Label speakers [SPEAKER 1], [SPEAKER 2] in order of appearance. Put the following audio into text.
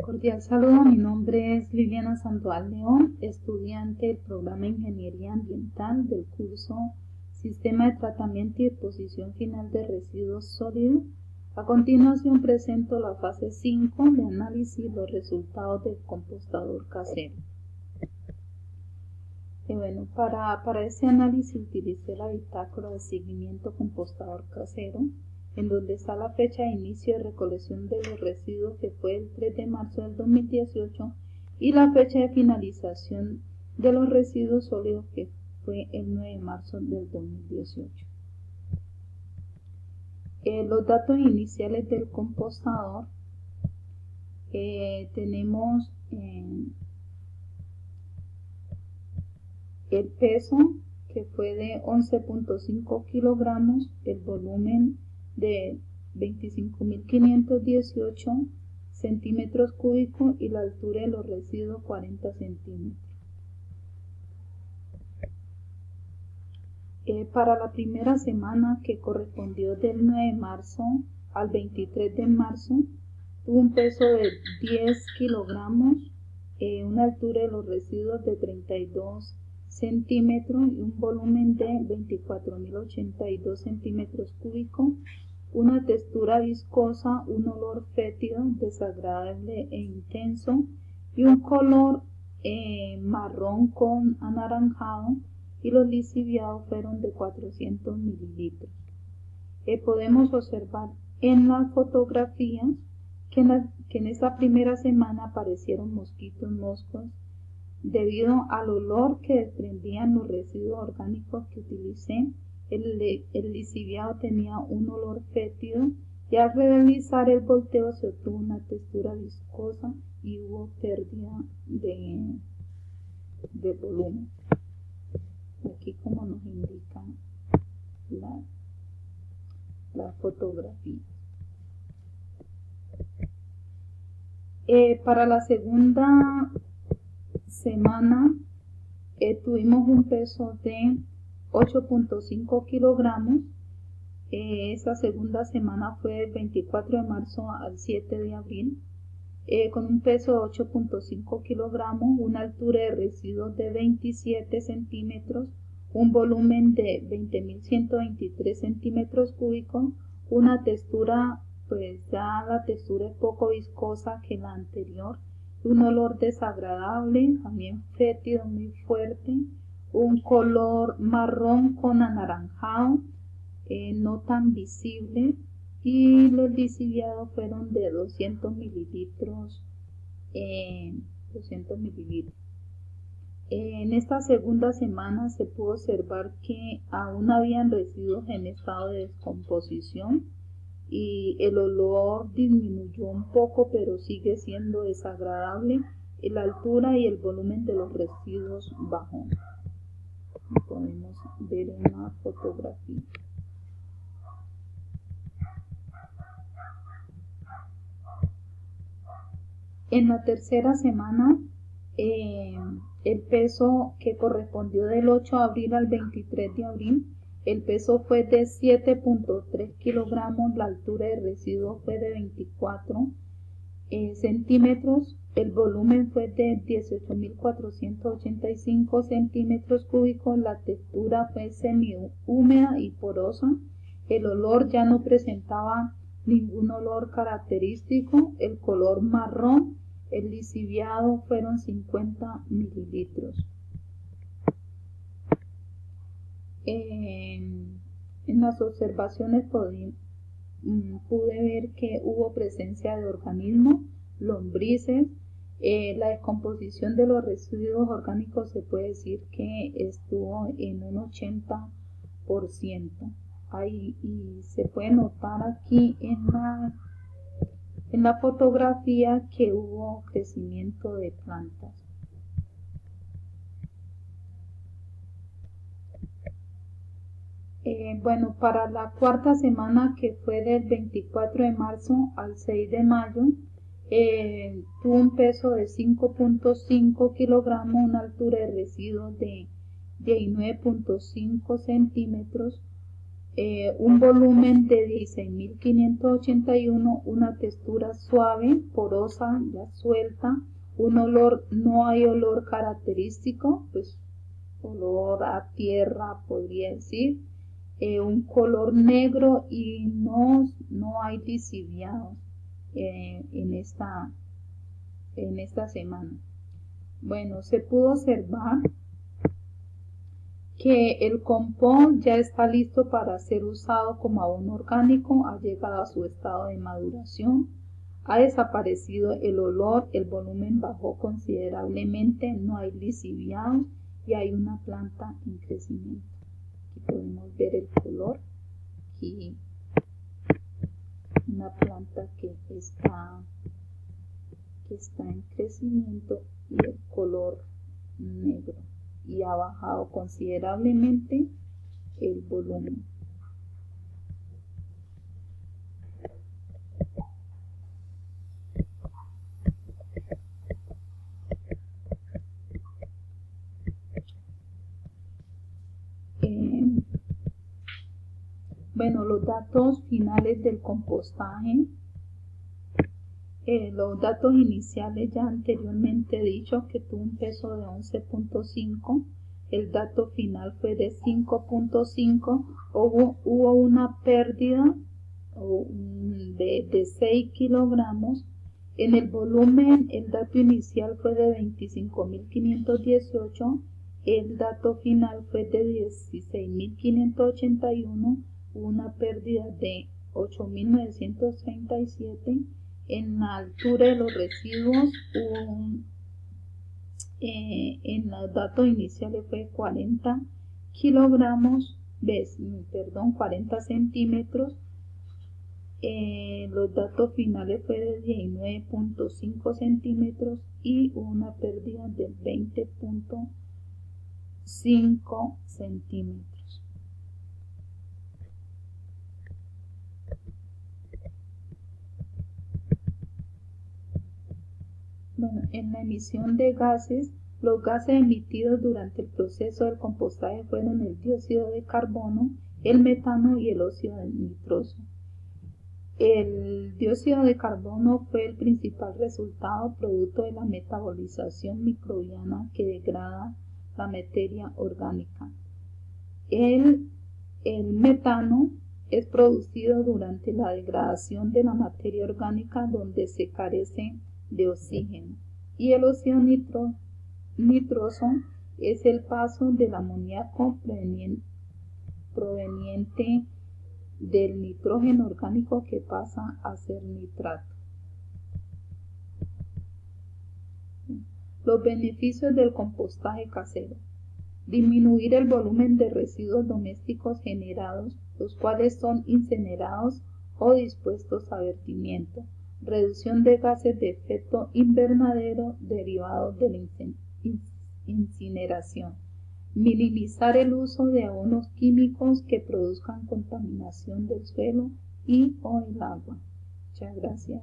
[SPEAKER 1] Cordial saludo, mi nombre es Liliana Sandoval León, estudiante del programa Ingeniería Ambiental del curso Sistema de Tratamiento y Deposición Final de Residuos Sólidos. A continuación presento la fase 5 de análisis los resultados del compostador casero. Para este análisis utilicé la bitácora de seguimiento compostador casero, en donde está la fecha de inicio de recolección de los residuos, que fue el 3 de marzo del 2018, y la fecha de finalización de los residuos sólidos, que fue el 9 de marzo del 2018. Los datos iniciales del compostador, tenemos el peso, que fue de 11.5 kilogramos, el volumen de 25.518 centímetros cúbicos y la altura de los residuos 40 centímetros. Para la primera semana, que correspondió del 9 de marzo al 23 de marzo, tuvo un peso de 10 kilogramos, una altura de los residuos de 32 centímetros y un volumen de 24.082 centímetros cúbicos, una textura viscosa, un olor fétido, desagradable e intenso, y un color marrón con anaranjado, y los lixiviados fueron de 400 mililitros. Podemos observar en las fotografías que en esta primera semana aparecieron moscos debido al olor que desprendían los residuos orgánicos que utilicé. El lixiviado tenía un olor fétido, y al realizar el volteo se obtuvo una textura viscosa y hubo pérdida de volumen, aquí como nos indica la fotografía. Para la segunda semana tuvimos un peso de 8.5 kilogramos. Esa segunda semana fue del 24 de marzo al 7 de abril, con un peso de 8.5 kilogramos, una altura de residuos de 27 centímetros, un volumen de 20.123 centímetros cúbicos, una textura, pues ya la textura es poco viscosa que la anterior, un olor desagradable, también fétido, muy fuerte, un color marrón con anaranjado, no tan visible, y los lixiviados fueron de 200 mililitros. En esta segunda semana se pudo observar que aún habían residuos en estado de descomposición, y el olor disminuyó un poco, pero sigue siendo desagradable, y la altura y el volumen de los residuos bajó. Podemos ver en la fotografía. En la tercera semana, el peso, que correspondió del 8 de abril al 23 de abril, el peso fue de 7.3 kilogramos, la altura de residuo fue de 24 centímetros, el volumen fue de 18.485 centímetros cúbicos, la textura fue semi-húmeda y porosa, el olor ya no presentaba ningún olor característico, el color marrón, el lixiviado fueron 50 mililitros. En las observaciones pude ver que hubo presencia de organismos, lombrices. La descomposición de los residuos orgánicos se puede decir que estuvo en un 80%. Ahí, y se puede notar aquí en la fotografía que hubo crecimiento de plantas. Para la cuarta semana, que fue del 24 de marzo al 6 de mayo, tuvo un peso de 5.5 kilogramos, una altura de residuos de 19.5 centímetros, un volumen de 16.581, una textura suave, porosa, ya suelta, un olor, no hay olor característico, pues olor a tierra podría decir, un color negro y no hay lixiviados en esta semana. Bueno, se pudo observar que el compost ya está listo para ser usado como abono orgánico, ha llegado a su estado de maduración, ha desaparecido el olor, el volumen bajó considerablemente, no hay lixiviados y hay una planta en crecimiento. Aquí podemos ver el color, aquí una planta que está en crecimiento y el color negro, y ha bajado considerablemente el volumen. Bueno, los datos finales del compostaje. Los datos iniciales ya anteriormente he dicho que tuvo un peso de 11.5, el dato final fue de 5.5, hubo una pérdida de 6 kilogramos. En el volumen el dato inicial fue de 25.518, el dato final fue de 16.581, hubo una pérdida de 8.937. En la altura de los residuos en los datos iniciales fue 40 kilogramos, 40 centímetros. Los datos finales fue de 19.5 centímetros y una pérdida de 20.5 centímetros. Bueno, en la emisión de gases, los gases emitidos durante el proceso del compostaje fueron el dióxido de carbono, el metano y el óxido nitroso. El dióxido de carbono fue el principal resultado producto de la metabolización microbiana que degrada la materia orgánica. El metano es producido durante la degradación de la materia orgánica donde se carece de oxígeno, y el óxido nitroso es el paso del amoníaco proveniente del nitrógeno orgánico que pasa a ser nitrato. Los beneficios del compostaje casero: disminuir el volumen de residuos domésticos generados, los cuales son incinerados o dispuestos a vertimiento, reducción de gases de efecto invernadero derivados de la incineración, minimizar el uso de abonos químicos que produzcan contaminación del suelo y o el agua. Muchas gracias.